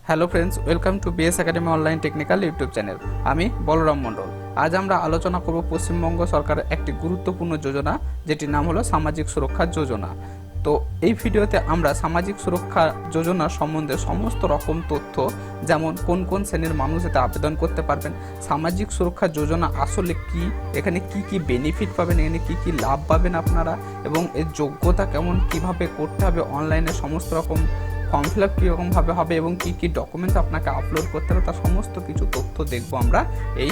Hello friends, welcome to BS academy online technical YouTube channel. আমি বলরাম মণ্ডল। আজ আমরা আলোচনা করব পশ্চিমবঙ্গ সরকারের একটি গুরুত্বপূর্ণ যোজনা, যেটির নাম হলো সামাজিক সুরক্ষা যোজনা। তো এই ভিডিওতে আমরা সামাজিক সুরক্ষা যোজনা সম্বন্ধে সমস্ত রকম তথ্য, যেমন কোন কোন শ্রেণীর মানুষ এতে আবেদন করতে পারবেন, সামাজিক সুরক্ষা যোজনা আসলে কি, এখানে কি কি বেনিফিট পাবেন, এখানে কি কি লাভ পাবেন আপনারা, এবং এর যোগ্যতা কেমন, কিভাবে করতে হবে, অনলাইনে সমস্ত রকম ফর্ম ফিল আপ কীরকমভাবে হবে এবং কী কী ডকুমেন্টস আপনাকে আপলোড করতে হবে, তার সমস্ত কিছু তথ্য দেখবো আমরা এই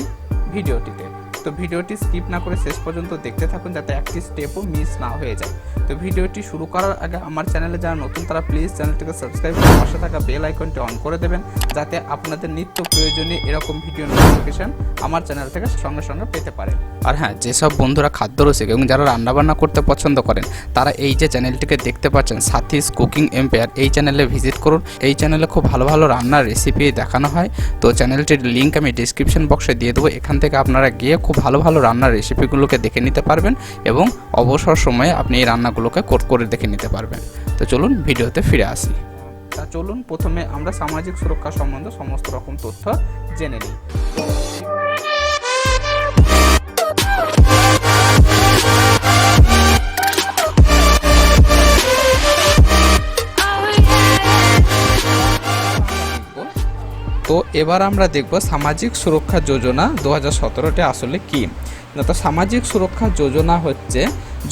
ভিডিওটিতে। তো ভিডিওটি স্কিপ না করে শেষ পর্যন্ত দেখতে থাকুন, যাতে একটি স্টেপও মিস না হয়ে যায়। তো ভিডিওটি শুরু করার আগে আমার চ্যানেলে যারা নতুন তারা প্লিজ চ্যানেলটিকে সাবস্ক্রাইব করে পাশে থাকা বেল আইকনটি অন করে দেবেন, যাতে আপনাদের নিত্য প্রয়োজনীয় এরকম ভিডিও নোটিফিকেশন আমার চ্যানেল থেকে সঙ্গে সঙ্গে পেতে পারেন। আর হ্যাঁ, যেসব বন্ধুরা খাদ্যরসিক এবং যারা রান্নাবান্না করতে পছন্দ করেন, তারা এই যে চ্যানেলটিকে দেখতে পাচ্ছেন সাথিস কুকিং এম্পায়ার, এই চ্যানেলে ভিজিট করুন। এই চ্যানেলে খুব ভালো ভালো রান্নার রেসিপি দেখানো হয়। তো চ্যানেলটির লিঙ্ক আমি ডিসক্রিপশন বক্সে দিয়ে দেবো, এখান থেকে আপনারা গিয়ে খুব ভালো ভালো রান্নার রেসিপিগুলোকে দেখে নিতে পারবেন এবং অবসর সময়ে আপনি এই রান্নাগুলোকে করে দেখে নিতে পারবেন। তো চলুন ভিডিওতে ফিরে আসি। তা চলুন প্রথমে আমরা সামাজিক সুরক্ষা সম্বন্ধে সমস্ত রকম তথ্য জেনে নিই। তো এবার আমরা দেখব সামাজিক সুরক্ষা যোজনা 2017টি আসলে কি। তো সামাজিক সুরক্ষা যোজনা হচ্ছে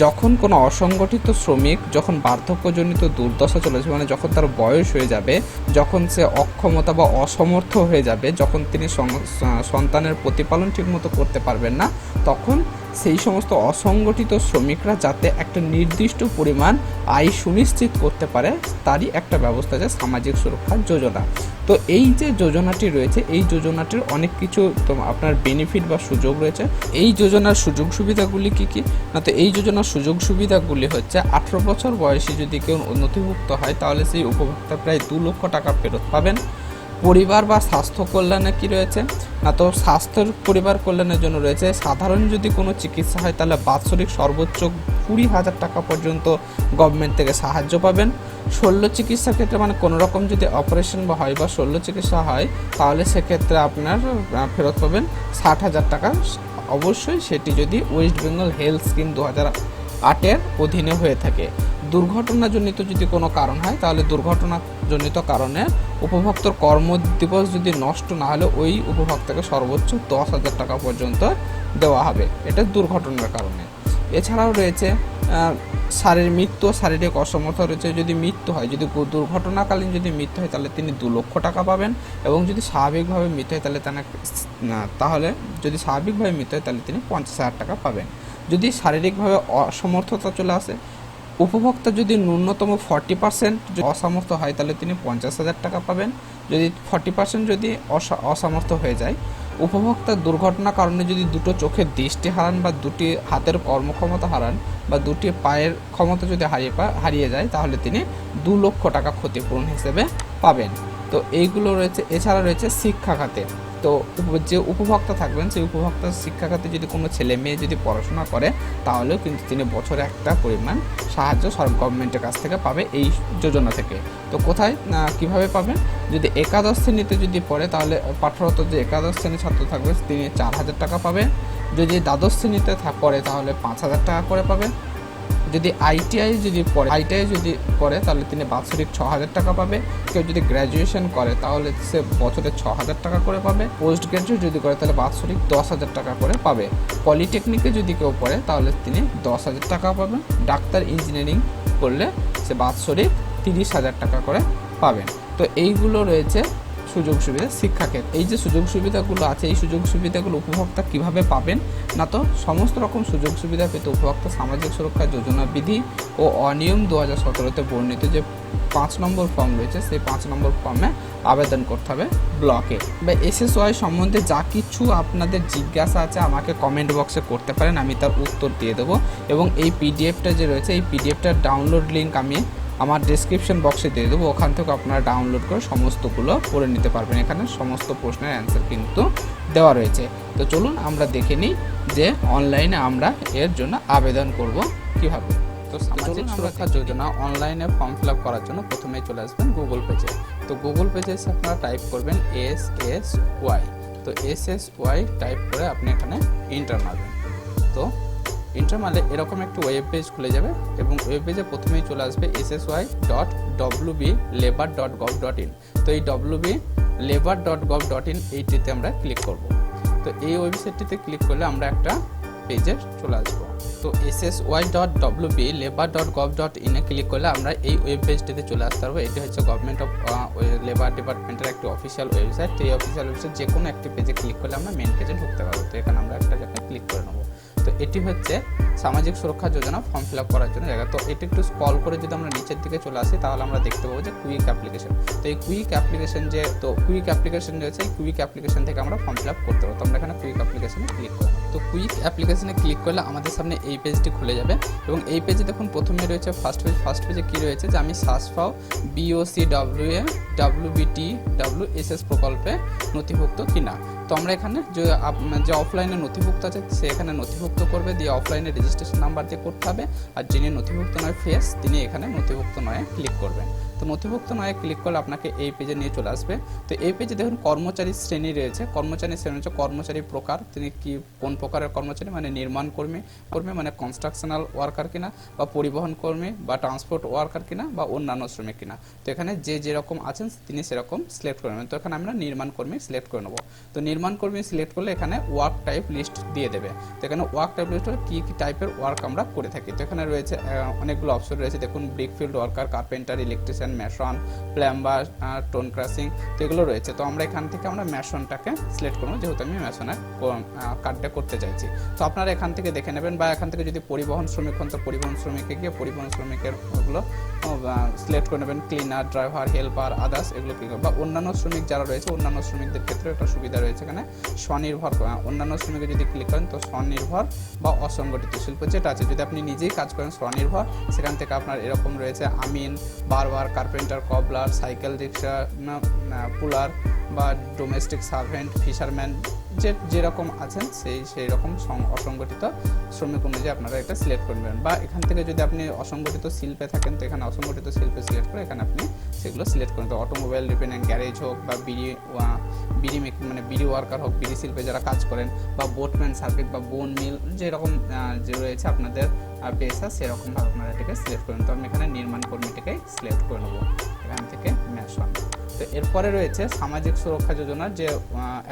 যখন কোনো অসংগঠিত শ্রমিক যখন বার্ধক্যজনিত দুর্দশা চলেছে, মানে যখন তার বয়স হয়ে যাবে, যখন সে অক্ষমতা বা অসমর্থ হয়ে যাবে, যখন তিনি সন্তানের প্রতিপালন ঠিকমতো করতে পারবেন না, তখন সেই সমস্ত অসংগঠিত শ্রমিকরা যাতে একটা নির্দিষ্ট পরিমাণ আয় সুনিশ্চিত করতে পারে, তারই একটা ব্যবস্থা আছে সামাজিক সুরক্ষা যোজনা। তো এই যে যোজনাটি রয়েছে, এই যোজনাটির অনেক কিছু আপনার বেনিফিট বা সুযোগ রয়েছে। এই যোজনার সুযোগ সুবিধাগুলি কি কি না, তো এই যোজনার সুযোগ সুবিধাগুলি হচ্ছে 18 বছর বয়সে যদি কেউ নথিভুক্ত হয়, তাহলে সেই উপভোক্তা প্রায় 2 লক্ষ টাকা ফেরত পাবেন। পরিবার বা স্বাস্থ্য কল্যাণে কি রয়েছে না, তো স্বাস্থ্যের পরিবার কল্যাণের জন্য রয়েছে সাধারণ যদি কোনো চিকিৎসা হয়, তাহলে বাৎসরিক সর্বোচ্চ 20,000 টাকা পর্যন্ত গভর্নমেন্ট থেকে সাহায্য পাবেন। শল্য চিকিৎসার ক্ষেত্রে, মানে কোনো রকম যদি অপারেশন বা হয় বা শল্য চিকিৎসা হয়, তাহলে সেক্ষেত্রে আপনার ফেরত পাবেন 60,000 টাকা। অবশ্যই সেটি যদি ওয়েস্ট বেঙ্গল হেলথ স্কিম 2008-এর অধীনে হয়ে থাকে। দুর্ঘটনাজনিত যদি কোনো কারণ হয়, তাহলে দুর্ঘটনাজনিত কারণে উপভোক্তার কর্মদিবস যদি নষ্ট না হলে ওই উপভোক্তাকে সর্বোচ্চ 10,000 টাকা পর্যন্ত দেওয়া হবে, এটা দুর্ঘটনার কারণে। এছাড়াও রয়েছে শারীরিক অসমর্থ রয়েছে। যদি মৃত্যু হয়, যদি দুর্ঘটনাকালীন যদি মৃত্যু হয়, তাহলে তিনি 2 লক্ষ টাকা পাবেন, এবং যদি স্বাভাবিকভাবে মৃত্যু হয় তাহলে যদি স্বাভাবিকভাবে মৃত্যু হয়, তাহলে তিনি 50,000 টাকা পাবেন। যদি শারীরিকভাবে অসমর্থতা চলে আসে, উপভোক্তা যদি ন্যূনতম 40% অসামর্থ্য হয়, তাহলে তিনি 50,000 টাকা পাবেন। যদি 40% যদি অসামর্থ্য হয়ে যায়, উপভোক্তা দুর্ঘটনার কারণে যদি 2টো চোখের দৃষ্টি হারান বা 2টি হাতের কর্মক্ষমতা হারান বা 2টি পায়ের ক্ষমতা যদি হারিয়ে যায়, তাহলে তিনি 2 লক্ষ টাকা ক্ষতিপূরণ হিসেবে পাবেন। তো এইগুলো রয়েছে। এছাড়া রয়েছে শিক্ষা খাতে। তো যে উপভোক্তা থাকবেন, সেই উপভোক্তার শিক্ষা খাতে যদি কোনো ছেলে মেয়ে যদি পড়াশোনা করে, তাহলেও কিন্তু তিনি বছরে একটা পরিমাণ সাহায্য গভর্নমেন্টের কাছ থেকে পাবে এই যোজনা থেকে। তো কোথায় কিভাবে পাবেন, যদি একাদশ শ্রেণীতে যদি পড়ে, তাহলে পাঠরত যে একাদশ শ্রেণীর ছাত্র থাকবে, তিনি 4,000 টাকা পাবে। যদি দ্বাদশ শ্রেণীতে পড়ে, তাহলে 5,000 টাকা করে পাবে। যদি আইটিআই যদি পড়ে, তাহলে তিনি বাৎসরিক 6,000 টাকা পাবে। কেউ যদি গ্র্যাজুয়েশন করে, তাহলে সে বছরে 6,000 টাকা করে পাবে। পোস্ট গ্র্যাজুয়েট যদি করে, তাহলে বাৎসরিক 10,000 টাকা করে পাবে। পলিটেকনিকে যদি কেউ পড়ে, তাহলে তিনি 10,000 টাকা পাবেন। ডাক্তার ইঞ্জিনিয়ারিং করলে সে বাৎসরিক 30,000 টাকা করে পাবেন। তো এইগুলো রয়েছে সুযোগ সুবিধা শিক্ষাক্ষেত্রে। এই যে সুযোগ সুবিধাগুলো আছে, এই সুযোগ সুবিধাগুলো উপভোক্তা কিভাবে পাবেন না, তো সমস্ত রকম সুযোগ সুবিধা পেতে উপভোক্তা সামাজিক সুরক্ষা যোজনা বিধি ও অনিয়ম 2017-তে বর্ণিত যে 5 নম্বর ফর্ম রয়েছে, সেই 5 নম্বর ফর্মে আবেদন করতে হবে ব্লকে। বা SSY সম্বন্ধে যা কিছু আপনাদের জিজ্ঞাসা আছে আমাকে কমেন্ট বক্সে করতে পারেন, আমি তার উত্তর দিয়ে দেবো। এবং এই পিডিএফটা যে রয়েছে, এই পিডিএফটার ডাউনলোড লিঙ্ক আমি আমার ডেসক্রিপশন বক্সে দিয়ে দেবো, ওখান থেকে আপনারা ডাউনলোড করে সমস্তগুলো পড়ে নিতে পারবেন। এখানে সমস্ত প্রশ্নের অ্যান্সার কিন্তু দেওয়া রয়েছে। তো চলুন আমরা দেখে নিই যে অনলাইনে আমরা এর জন্য আবেদন করব কিভাবে। তো সামাজিক সুরক্ষা যোজনা অনলাইনে ফর্ম ফিল আপ করার জন্য প্রথমেই চলে আসবেন গুগল পেজে। তো গুগল পেজে এসে আপনারা টাইপ করবেন SSY। তো SSY টাইপ করে আপনি এখানে এন্টার মারবেন। তো এন্টার মারলে এরকম একটি ওয়েব পেজ খুলে যাবে এবং ওয়েব পেজে প্রথমেই চলে আসবে ssy.wblabor.gov.in। তো এই wblabor.gov.in এইটিতে আমরা ক্লিক করব। তো এই ওয়েবসাইটটিতে ক্লিক করলে আমরা একটা পেজে চলে আসবো। তো ssy.wblabor.gov.in এ ক্লিক করলে আমরা এই ওয়েব পেজটিতে চলে আসতে পারবো। এটি হচ্ছে গভর্নমেন্ট অফ লেবার ডিপার্টমেন্টের একটি অফিসিয়াল ওয়েবসাইট। এই অফিসিয়াল ওয়েবসাইট যে কোনো একটি পেজে ক্লিক করলে আমরা মেন পেজে ঢুকতে পারবো। তো এখানে আমরা একটা জায়গায় ক্লিক করে নেবো। তো এটি হচ্ছে সামাজিক সুরক্ষা যোজনা ফর্ম ফিল আপ করার জন্য জায়গা। তো এটি একটু স্ক্রল করে যদি আমরা নিচের দিকে চলে আসি তাহলে আমরা দেখতে পাবো যে কুইক অ্যাপ্লিকেশন। তো এই কুইক অ্যাপ্লিকেশন রয়েছে, এই কুইক অ্যাপ্লিকেশন থেকে আমরা ফর্ম ফিল আপ করতে পারবো। তো আমরা এখানে কুইক অ্যাপ্লিকেশনে ক্লিক করব। তো কুইক অ্যাপ্লিকেশনে ক্লিক করলে আমাদের সামনে এই পেজটি খুলে যাবে এবং এই পেজে দেখুন প্রথমে রয়েছে ফার্স্ট পেজে কী রয়েছে যে আমি সাসফাও BOCWA WBTWSS প্রকল্পে নথিভুক্ত কিনা। তো আমরা এখানে যে অফলাইনে নথিভুক্ত আছে সে এখানে নথিভুক্ত করবে, দিয়ে অফলাইনে রেজিস্ট্রেশন নাম্বার দিয়ে করতে হবে। আর যিনি নথিভুক্ত নয় ফেস, তিনি এখানে নথিভুক্ত নয় ক্লিক করবেন। তো নথিভুক্ত নয় ক্লিক করলে আপনাকে এই পেজে নিয়ে চলে আসবে। তো এই পেজে দেখুন কর্মচারী শ্রেণী রয়েছে। কর্মচারী প্রকার, তিনি কি কোন প্রকারের কর্মচারী, মানে নির্মাণ কর্মী মানে কনস্ট্রাকশনাল ওয়ার্কার কিনা, বা পরিবহন কর্মী বা ট্রান্সপোর্ট ওয়ার্কার কিনা, বা অন্যান্য শ্রমিক কিনা। তো এখানে যেরকম আছেন তিনি সেরকম সিলেক্ট করে নেবেন। তো এখানে আমরা নির্মাণ কর্মী সিলেক্ট করে নেবো। তো নির্মাণ কর্মী সিলেক্ট করলে এখানে ওয়ার্ক টাইপ লিস্ট দিয়ে দেবে। তো এখানে ওয়ার্ক টাইপ লিস্ট হলে কী টাইপের ওয়ার্ক আমরা করে থাকি। তো এখানে রয়েছে অনেকগুলো অপশন রয়েছে, দেখুন brick field worker, carpenter, electrician, mason, plumber, stone crushing, তো এগুলো রয়েছে। তো আমরা এখান থেকে মেশনটাকে সিলেক্ট করবো, যেহেতু আমি মেশনের কার্ডটা করতে চাইছি। তো আপনারা এখান থেকে দেখে নেবেন, বা এখান থেকে যদি পরিবহন শ্রমিক হন তো পরিবহন শ্রমিকে গিয়ে পরিবহন শ্রমিকের ওগুলো সিলেক্ট করে নেবেন। ক্লিনার, ড্রাইভার, হেল্পার, আদার্স এগুলো কি, বা অন্যান্য শ্রমিক যারা রয়েছে অন্যান্য শ্রমিকদের ক্ষেত্রে একটা সুবিধা রয়েছে এখানে স্বনির্ভর। অন্যান্য শ্রমিকে যদি ক্লিক করেন তো স্বনির্ভর বা অসংগঠিত শিল্প যেটা আছে, যদি আপনি নিজেই কাজ করেন স্বনির্ভর, সেখান থেকে আপনার এরকম রয়েছে আমিন, বারবার, কার্পেন্টার, কবলার, সাইকেল রিক্সা, পুলার বা ডোমেস্টিক সার্ভেন্ট, ফিশারম্যান, যেরকম আছেন সেই রকম অসংগঠিত শ্রমিক অনুযায়ী আপনারা এটা সিলেক্ট করবেন। বা এখান থেকে যদি আপনি অসংগঠিত শিল্পে থাকেন তো এখানে অসংগঠিত শিল্পে সিলেক্ট করে এখানে আপনি সেগুলো সিলেক্ট করবেন। তো অটোমোবাইল রিপেয়ারিং গ্যারেজ হোক, বা বিড়ি ওয়ার্কার হোক, বিড়ি শিল্পে যারা কাজ করেন, বা বোটম্যান সার্কিট বা বোন মিল, যেরকম যে রয়েছে আপনাদের পেশা সেরকমভাবে আপনারা এটাকে সিলেক্ট করবেন। তো আমি এখানে নির্মাণ কর্মীটাকে সিলেক্ট করে নেবো এখান থেকে মেশন। তো এরপরে রয়েছে সামাজিক সুরক্ষা যোজনার যে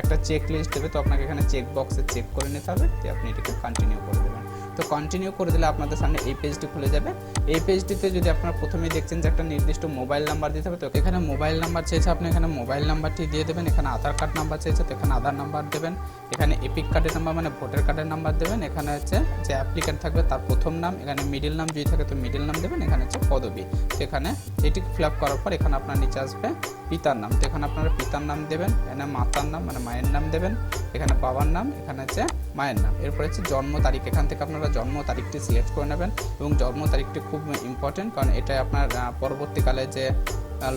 একটা চেক লিস্ট দেবে। তো আপনাকে এখানে চেক বক্সে চেক করে নিতে হবে, তো আপনি এটাকে কন্টিনিউ করে দেবেন। তো কন্টিনিউ করে দিলে আপনাদের সামনে এই পেজটি খুলে যাবে। এই পেজটিতে যদি আপনারা প্রথমেই দেখছেন যে একটা নির্দিষ্ট মোবাইল নাম্বার দিতে হবে, তো এখানে মোবাইল নাম্বার চেয়েছে, আপনি এখানে মোবাইল নাম্বারটি দিয়ে দেবেন। এখানে আধার কার্ড নাম্বার চেয়েছে, তো এখানে আধার নাম্বার দেবেন। এখানে এপিক কার্ডের নাম্বার মানে ভোটার কার্ডের নাম্বার দেবেন। এখানে হচ্ছে যে অ্যাপ্লিক্যান্ট থাকবে তার প্রথম নাম, এখানে মিডিল নাম যদি থাকে তো মিডিল নাম দেবেন। এখানে হচ্ছে পদবি, তো এখানে এটি ফিল আপ করার পর এখানে আপনার নিচে আসবে পিতার নাম। তো এখানে আপনারা পিতার নাম দেবেন, এখানে মাতার নাম মানে মায়ের নাম দেবেন, এখানে বাবার নাম, এখানে হচ্ছে মায়ের নাম। এরপরে হচ্ছে জন্ম তারিখ, এখান থেকে আপনারা জন্ম তারিখটি সিলেক্ট করে নেবেন। এবং জন্ম তারিখটি খুব ইম্পর্টেন্ট, কারণ এটা আপনার পরবর্তীকালে যে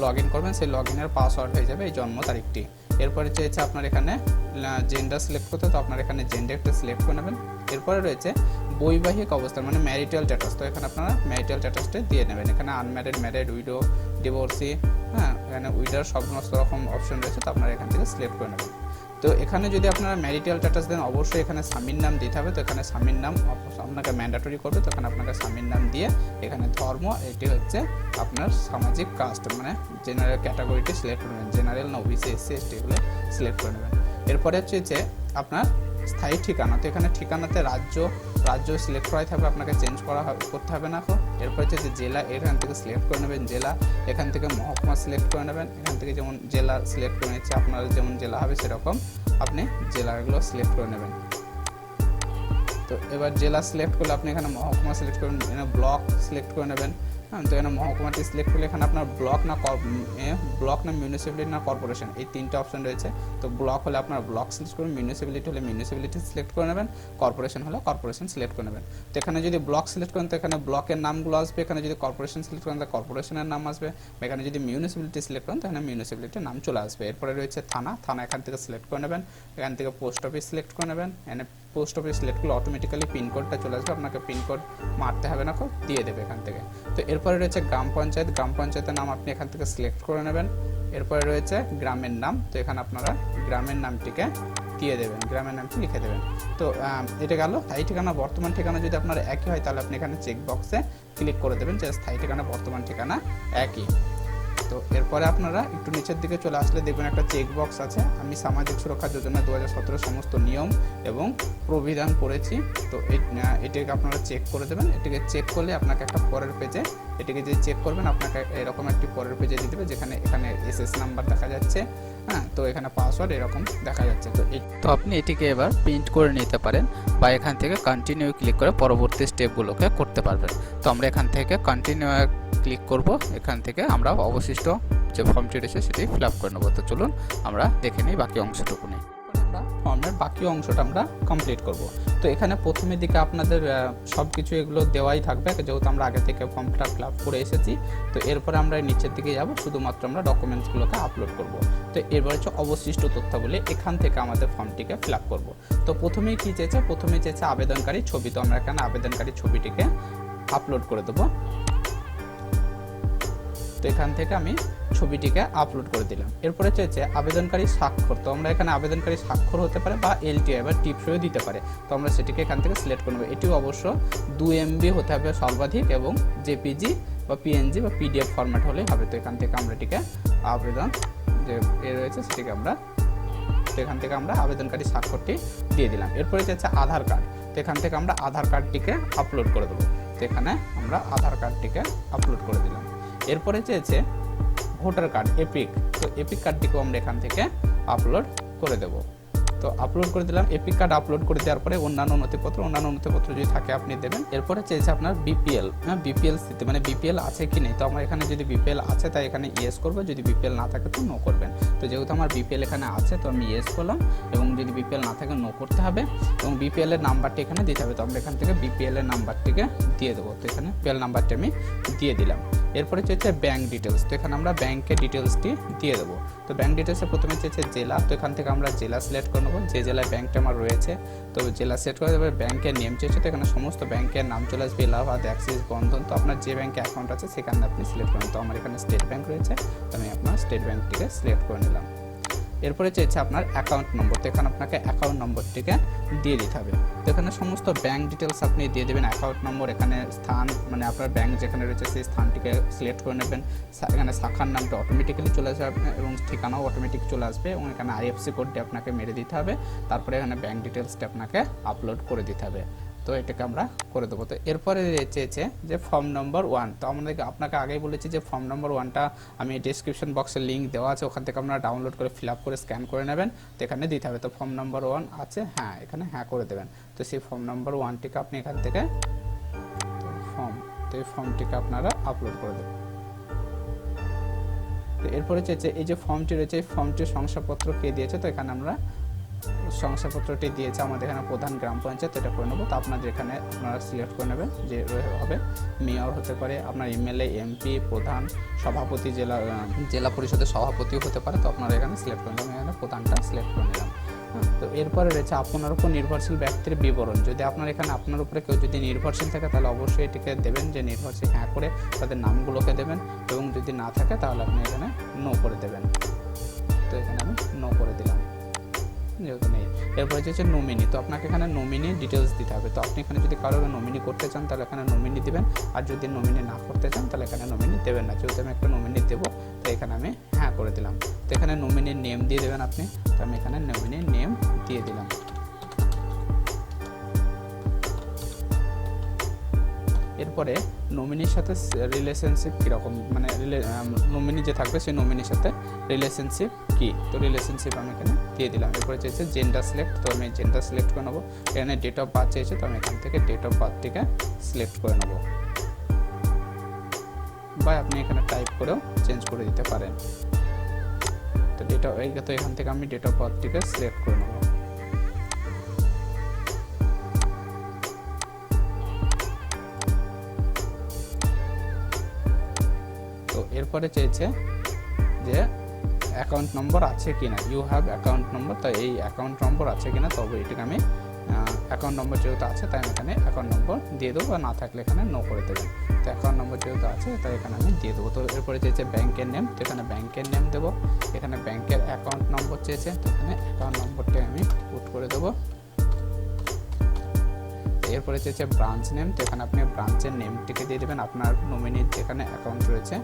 লগ ইন করবেন সেই লগ ইনের পাসওয়ার্ড হয়ে যাবে এই জন্ম তারিখটি। এরপরে চেয়েছে আপনার এখানে জেন্ডার সিলেক্ট করতে, তো আপনার এখানে জেন্ডারটা সিলেক্ট করে নেবেন। এরপরে রয়েছে বৈবাহিক অবস্থান মানে ম্যারিটাল স্ট্যাটাস, তো এখানে আপনারা ম্যারিটাল স্ট্যাটাসটা দিয়ে নেবেন। এখানে আনম্যারিড, ম্যারিড, উইডো, ডিভোর্সি, এখানে উইডোর সমস্ত রকম অপশন রয়েছে, তো আপনারা এখান থেকে সিলেক্ট করে নেবেন। তো এখানে যদি আপনারা ম্যারিটাল স্ট্যাটাস দেন অবশ্যই এখানে স্বামীর নাম দিতে হবে। তো এখানে স্বামীর নাম আপনাকে ম্যান্ডেটরি করবে, তো এখানে আপনাকে স্বামীর নাম দিয়ে এখানে ধর্ম, এটি হচ্ছে আপনার সামাজিক কাস্ট মানে জেনারেল ক্যাটাগরিটি সিলেক্ট করে নেবেন। জেনারেল না ওবিসি, এসসি, এসটি এগুলো সিলেক্ট করে নেবেন। এরপরে হচ্ছে যে আপনার স্থায়ী ঠিকানা, তো এখানে ঠিকানাতে রাজ্য সিলেক্ট করাই থাকবে, আপনাকে চেঞ্জ করতে হবে না এখন। এরপর হচ্ছে যে জেলা, এখান থেকে সিলেক্ট করে নেবেন জেলা। এখান থেকে মহকুমা সিলেক্ট করে নেবেন, এখান থেকে যেমন জেলা সিলেক্ট করে নিচ্ছে, আপনার যেমন জেলা হবে সেরকম আপনি জেলাগুলো সিলেক্ট করে নেবেন। তো এবার জেলা সিলেক্ট করলে আপনি এখানে মহকুমা সিলেক্ট করবেন, এখানে ব্লক সিলেক্ট করে নেবেন। তো এখানে মহকুমাটি সিলেক্ট করলে এখানে আপনার ব্লক না মিউনিসিপ্যালিটি না কর্পোরেশন এই তিনটে অপশন রয়েছে। তো ব্লক হলে আপনার ব্লক সিলেক্ট করবেন, মিউনিসিপ্যালিটি হলে মিউনিসিপ্যালিটি সিলেক্ট করে নেবেন, কর্পোরেশন হলে কর্পোরেশন সিলেক্ট করে নেবেন। তো এখানে যদি ব্লক সিলেক্ট করেন তো এখানে ব্লকের নামগুলো আসবে, এখানে যদি কর্পোরেশন সিলেক্ট করেন তো কর্পোরেশনের নাম আসবে, এখানে যদি মিউনিসিপ্যালিটি সিলেক্ট করেন তো এখানে মিউনিসিপ্যালিটির নাম চলে আসবে। এরপরে রয়েছে থানা এখান থেকে সিলেক্ট করে নেবেন, এখান থেকে পোস্ট অফিস সিলেক্ট করে নেবেন, এখানে পোস্ট অফিস সিলেক্ট করলে অটোমেটিক্যালি পিনকোডটা চলে আসবে, আপনাকে পিনকোড মারতে হবে না, দিয়ে দেবে এখান থেকে। তো এরপরে রয়েছে গ্রাম পঞ্চায়েত, গ্রাম পঞ্চায়েতের নাম আপনি এখান থেকে সিলেক্ট করে নেবেন। এরপরে রয়েছে গ্রামের নাম, তো এখানে আপনারা গ্রামের নামটিকে দিয়ে দেবেন, গ্রামের নামটি লিখে দেবেন। তো এটা গেল স্থায়ী ঠিকানা। বর্তমান ঠিকানা যদি আপনার একই হয় তাহলে আপনি এখানে চেক বক্সে ক্লিক করে দেবেন যে স্থায়ী ঠিকানা বর্তমান ঠিকানা একই। তো এরপরে আপনারা একটু নিচের দিকে চলে আসলে দেখবেন একটা চেক বক্স আছে, আমি সামাজিক সুরক্ষা যোজনা 2017 সমস্ত নিয়ম এবং প্রবিধান করেছি। তো এটাকে আপনারা চেক করে দেবেন। এটাকে চেক করলে আপনাকে একটা পরের পেজে, এটাকে যে চেক করবেন আপনাকে এরকম একটি পরের পেজে দিয়ে দেবে, যেখানে এখানে এসএস নাম্বার দেখা যাচ্ছে, হ্যাঁ, তো এখানে পাসওয়ার্ড এরকম দেখা যাচ্ছে। তো আপনি এটিকে এবার প্রিন্ট করে নিতে পারেন বা এখান থেকে কন্টিনিউ ক্লিক করে পরবর্তী স্টেপগুলোকে করতে পারবেন। তো আমরা এখান থেকে কন্টিনিউ ক্লিক করব, এখান থেকে আমরা অবশিষ্ট যে ফর্মটি রয়েছে সেটি ফিল আপ করে নেব। তো চলুন আমরা দেখে নিই বাকি অংশটুকু নিয়ে। আমরা ফর্মের বাকি অংশটা আমরা কমপ্লিট করব। তো এখানে প্রথমের দিকে আপনাদের সব কিছু এগুলো দেওয়াই থাকবে, যেহেতু আমরা আগে থেকে ফর্মটা ফিল আপ করে এসেছি। তো এরপরে আমরা নিচের দিকে যাব, শুধুমাত্র আমরা ডকুমেন্টসগুলোকে আপলোড করব। তো এরপর হচ্ছে অবশিষ্ট তথ্যাবলী, এখান থেকে আমাদের ফর্মটিকে ফিল আপ করব। তো প্রথমেই কী চেয়েছে, প্রথমেই চেয়েছে আবেদনকারী ছবি। তো আমরা এখানে আবেদনকারী ছবিটিকে আপলোড করে দেবো। তো এখান থেকে আমি ছবিটিকে আপলোড করে দিলাম। এরপরে চেয়েছে আবেদনকারী স্বাক্ষর। তো আমরা এখানে আবেদনকারী স্বাক্ষর হতে পারে বা এলটিআই বা টিপসও দিতে পারে। তো আমরা সেটিকে এখান থেকে সিলেক্ট করে নেব। এটিও অবশ্য 2 MB হতে হবে সর্বাধিক, এবং জেপিজি বা পিএনজি বা পিডিএফ ফরম্যাট হলেই হবে। তো এখান থেকে আমরা এটিকে আবেদন যে রয়েছে সেটিকে আমরা, তো এখান থেকে আমরা আবেদনকারী স্বাক্ষরটি দিয়ে দিলাম। এরপরে চেয়েছে আধার কার্ড। তো এখান থেকে আমরা আধার কার্ডটিকে আপলোড করে দেবো। তো এখানে আমরা আধার কার্ডটিকে আপলোড করে দিলাম। এরপরে চেয়েছে ভোটার কার্ড এপিক। তো এপিক কার্ডটিকেও আমরা এখান থেকে আপলোড করে দেব। তো আপলোড করে দিলাম। এপিক কার্ড আপলোড করে দেওয়ার পরে অন্যান্য নথিপত্র যদি থাকে আপনি দেবেন। এরপরে চেয়েছে আপনার বিপিএল, হ্যাঁ, বিপিএল স্থিতি মানে বিপিএল আছে কি নেই। তো আমরা এখানে যদি বিপিএল আছে তাই এখানে ইয়েস করবো, যদি বিপিএল না থাকে তো নো করবেন। তো যেহেতু আমার বিপিএল এখানে আছে তো আমি ইয়েস করলাম, এবং যদি বিপিএল না থাকে নো করতে হবে, এবং বিপিএল এর নাম্বারটি এখানে দিতে হবে। তো আমরা এখান থেকে বিপিএল এর নাম্বারটিকে দিয়ে দেবো। তো এখানে বিপিএল নাম্বারটি আমি দিয়ে দিলাম। এরপরে চেয়েছে ব্যাঙ্ক ডিটেলস। তো এখানে আমরা ব্যাঙ্কের ডিটেলসটি দিয়ে দেবো। তো ব্যাঙ্ক ডিটেলসে প্রথমে চেয়েছে জেলা। তো এখান থেকে আমরা জেলা সিলেক্ট করে নেবো, যে জেলায় ব্যাঙ্কটা আমার রয়েছে। তো জেলা সিলেক্ট করে দেবে। ব্যাঙ্কের নেম চেয়েছে, তো এখানে সমস্ত ব্যাঙ্কের নাম চলে আসবে, এলাহাবাদ, অ্যাক্সিস, বন্ধন। তো আপনার যে ব্যাঙ্কে অ্যাকাউন্ট আছে সেখানে আপনি সিলেক্ট করুন। তো আমার এখানে স্টেট ব্যাঙ্ক রয়েছে, তো আমি আপনার স্টেট ব্যাঙ্কটিকে সিলেক্ট করে নিলাম। এরপরে চেয়েছে আপনার অ্যাকাউন্ট নম্বর। তো এখানে আপনাকে অ্যাকাউন্ট নম্বরটিকে দিয়ে দিতে হবে। তো এখানে সমস্ত ব্যাঙ্ক ডিটেলস আপনি দিয়ে দেবেন। অ্যাকাউন্ট নম্বর, এখানে স্থান মানে আপনার ব্যাঙ্ক যেখানে রয়েছে সেই স্থানটিকে সিলেক্ট করে নেবেন। এখানে শাখার নামটা অটোমেটিক্যালি চলে আসবে এবং ঠিকানাও অটোমেটিক চলে আসবে, এবং এখানে আইএফসি কোডটি আপনাকে মেরে দিতে হবে। তারপরে এখানে ব্যাঙ্ক ডিটেলসটা আপনাকে আপলোড করে দিতে হবে। তো এটাকে আমরা করে দেবো। তো এরপরে চেয়েছে যে ফর্ম নম্বর 1। তো আমাদেরকে আপনাকে আগেই বলেছি যে ফর্ম নম্বর 1টা আমি ডিসক্রিপশন বক্সে লিঙ্ক দেওয়া আছে, ওখান থেকে আপনারা ডাউনলোড করে ফিল আপ করে স্ক্যান করে নেবেন। তো এখানে দিতে হবে। তো ফর্ম নম্বর 1 আছে, হ্যাঁ, এখানে হ্যাঁ করে দেবেন। তো সেই ফর্ম নম্বর 1টিকে আপনি এখান থেকে এই ফর্মটিকে আপনারা আপলোড করে দেবেন। তো এরপরে চেয়েছে এই যে ফর্মটি রয়েছে, এই ফর্মটির শংসাপত্র কে দিয়েছে। তো এখানে আমরা শংসাপত্রটি দিয়েছে আমাদের এখানে প্রধান গ্রাম পঞ্চায়েত, এটা করে নেবো। তো আপনাদের এখানে আপনারা সিলেক্ট করে নেবেন যে হবে মেয়র হতে পারে, আপনার এমএলএ, এমপি, প্রধান, সভাপতি, জেলা পরিষদের সভাপতিও হতে পারে। তো আপনারা এখানে সিলেক্ট করে নেবেন, এখানে প্রধানটা সিলেক্ট করে নিলাম। তো এরপরে রয়েছে আপনার উপর নির্ভরশীল ব্যক্তির বিবরণ। যদি আপনার এখানে আপনার উপরে কেউ যদি নির্ভরশীল থাকে তাহলে অবশ্যই এটিকে দেবেন যে নির্ভরশীল, হ্যাঁ করে তাদের নামগুলোকে দেবেন, এবং যদি না থাকে তাহলে আপনি এখানে নো করে দেবেন। তো এখানে আমি নো করে দিলাম, যেহেতু নেই। এরপরে হচ্ছে নমিনি। তো আপনাকে এখানে নমিনি ডিটেলস দিতে হবে। তো আপনি এখানে যদি কারো নমিনি করতে চান তাহলে এখানে নমিনি দিবেন, আর যদি নমিনি না করতে চান তাহলে এখানে নমিনি দেবেন না। যেহেতু আমি একটা নমিনি দেবো তো এখানে আমি হ্যাঁ করে দিলাম। তো এখানে নমিনির নেম দিয়ে দেবেন আপনি। তো আমি এখানে নমিনির নেম দিয়ে দিলাম। এরপরে নমিনির সাথে রিলেশনশিপ কীরকম, মানে নমিনি যে থাকবে সেই নমিনির সাথে রিলেশনশিপ কী। তো রিলেশনশিপ আমি এখানে দিয়ে দিলাম। এরপরে চেয়েছে জেন্ডার সিলেক্ট। তো আমি জেন্ডার সিলেক্ট করে নেবো। এখানে ডেট অফ বার্থ চেয়েছে, তো আমি এখান থেকে ডেট অফ বার্থটিকে সিলেক্ট করে নেবো, বা আপনি এখানে টাইপ করেও চেঞ্জ করে দিতে পারেন। তো এখান থেকে আমি ডেট অফ বার্থটিকে সিলেক্ট করে নেবো। এরপরে চেয়েছে যে অ্যাকাউন্ট নম্বর আছে কিনা, ইউ হ্যাভ অ্যাকাউন্ট নম্বর। তো এই অ্যাকাউন্ট নম্বর আছে কিনা, তবে এটাকে আমি অ্যাকাউন্ট নম্বর যেহেতু আছে তাই আমি এখানে অ্যাকাউন্ট নম্বর দিয়ে দেবো, বা না থাকলে এখানে নো করে দেবেন। তো অ্যাকাউন্ট নম্বর যেহেতু আছে তাই এখানে আমি দিয়ে দেবো। তো এরপরে চেয়েছে ব্যাংকের নেম, তো এখানে ব্যাংকের নেম দেবো। এখানে ব্যাংকের অ্যাকাউন্ট নম্বর চেয়েছে, তো এখানে অ্যাকাউন্ট নম্বরটা আমি পুট করে দেবো। এরপরে চেয়েছে ব্রাঞ্চ নেম, তো এখানে আপনি ব্রাঞ্চের নেমটিকে দিয়ে দেবেন, আপনার নমিনির যেখানে অ্যাকাউন্ট রয়েছে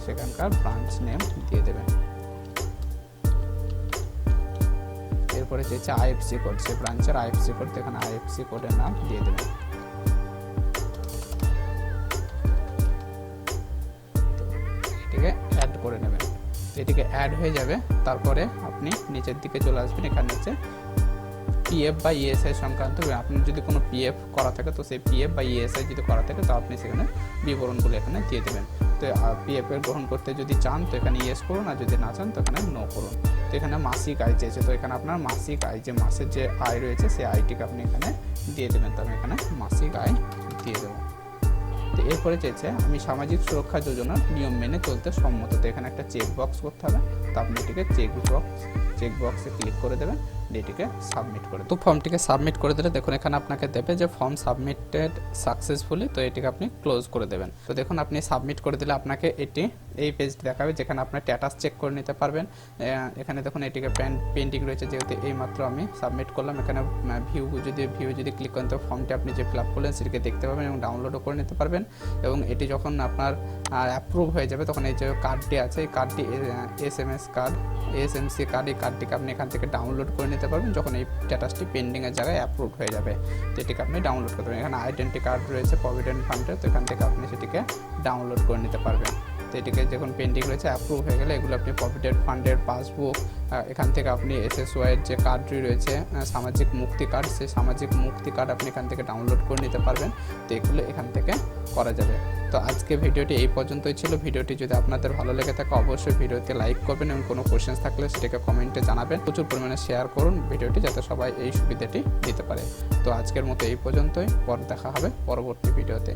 সেখানকার ব্রাঞ্চ নেম দিয়ে দেবেন। এরপরে চেয়েছে আইএফসি কোড, সে ব্রাঞ্চের আইএফসি কোড, তো এখানে আইএফসি কোডের নাম দিয়ে দেবেন। এটিকে অ্যাড করে নেবেন, এটিকে অ্যাড হয়ে যাবে। তারপরে আপনি নিচের দিকে চলে আসবেন, এখানে হচ্ছে পিএফ বা ইএসআই সংক্রান্ত, আপনার যদি কোনো পিএফ করা থাকে তো সেই পিএফ বা ইএসআই যদি করা থাকে তো আপনি সেখানে বিবরণগুলো এখানে দিয়ে দেবেন। তো পিএফ এর গ্রহণ করতে যদি চান তো এখানে ইয়েস করুন, আর যদি না চান তো এখানে নো করুন। তো এখানে মাসিক আয় চেয়েছে, তো এখানে আপনার মাসিক আয়, যে মাসের যে আয় রয়েছে সেই আয়টিকে আপনি এখানে দিয়ে দেবেন। তো আমি এখানে মাসিক আয় দিয়ে দেবো। তো এরপরে চেয়েছে আমি সামাজিক সুরক্ষা যোজনার নিয়ম মেনে চলতে সম্মত, তো এখানে একটা চেক বক্স করতে হবে। তো আপনি এটিকে চেক বক্সে ক্লিক করে দেবেন, এটিকে সাবমিট করে। তো ফর্মটিকে সাবমিট করে দিলে দেখুন এখানে আপনাকে দেবে যে ফর্ম সাবমিটেড সাকসেসফুলি, তো এটিকে আপনি ক্লোজ করে দেবেন। তো দেখুন আপনি সাবমিট করে দিলে আপনাকে এই পেজটি দেখাবে, যেখানে আপনার স্ট্যাটাস চেক করে নিতে পারবেন। এখানে দেখুন এটিকে পেন্ডিং রয়েছে, যেহেতু এইমাত্র আমি সাবমিট করলাম। এখানে ভিউ যদি ক্লিক করেন তো ফর্মটি আপনি যে ফিল আপ করলেন সেটিকে দেখতে পাবেন এবং ডাউনলোডও করে নিতে পারবেন। এবং এটি যখন আপনার অ্যাপ্রুভ হয়ে যাবে তখন এই যে কার্ডটি আছে, এই কার্ডটি এসএমসি কার্ড, এই কার্ডটিকে আপনি এখান থেকে ডাউনলোড করে নিতে পারবেন যখন এই স্ট্যাটাসটি পেন্ডিংয়ের জায়গায় অ্যাপ্রুভ হয়ে যাবে। তো এটিকে আপনি ডাউনলোড করতে পারবেন। এখানে আইডেন্টি কার্ড রয়েছে প্রভিডেন্ট ফান্ডের, তো এখান থেকে আপনি সেটিকে ডাউনলোড করে নিতে পারবেন। তো এটিকে যখন পেন্ডিং রয়েছে অ্যাপ্রুভ হয়ে গেলে এগুলো আপনি প্রভিডেন্ট ফান্ডের পাসবুক, এখান থেকে আপনি এসএসওয়াইয়ের যে কার্ডটি রয়েছে সামাজিক মুক্তি কার্ড, সেই সামাজিক মুক্তি কার্ড আপনি এখান থেকে ডাউনলোড করে নিতে পারবেন। তো এগুলো এখান থেকে করা যাবে। তো আজকে ভিডিওটি এই পর্যন্তই ছিল। ভিডিওটি যদি আপনাদের ভালো লেগে থাকে অবশ্যই ভিডিওতে লাইক করবেন এবং কোনো কোশ্চেন্স থাকলে সেটাকে কমেন্টে জানাবেন। প্রচুর পরিমাণে শেয়ার করুন ভিডিওটি, যাতে সবাই এই সুবিধাটি দিতে পারে। তো আজকের মতো এই পর্যন্তই, পরে দেখা হবে পরবর্তী ভিডিওতে।